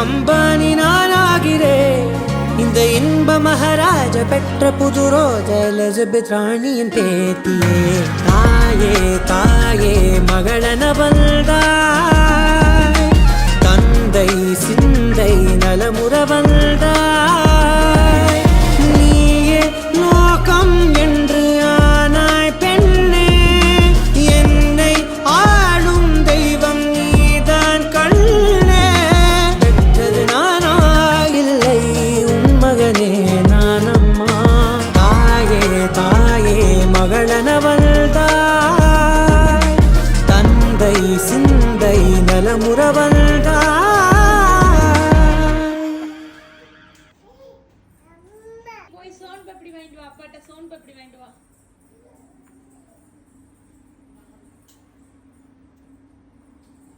அம்பானி நானாகிறேன். இந்த இன்ப மகாராஜ பெற்ற புது ரோஜ எலிசபெத் ராணியின் பேத்தியே. தாயே தாயே மகளன வந்தாய், தந்தை சிந்தை நலமுற வந்தாய். நீயே லோகம் என்று ஆனாய் பெண்ணே, என்னை ஆளும் தெய்வம் நீதான் கண்ணே. பெற்றது நானா இல்லை உன் மகனே நானம்மா. தாயே தாயே மகளன வந்தாய், தந்தை சிந்தை நலமுற வந்தாய்.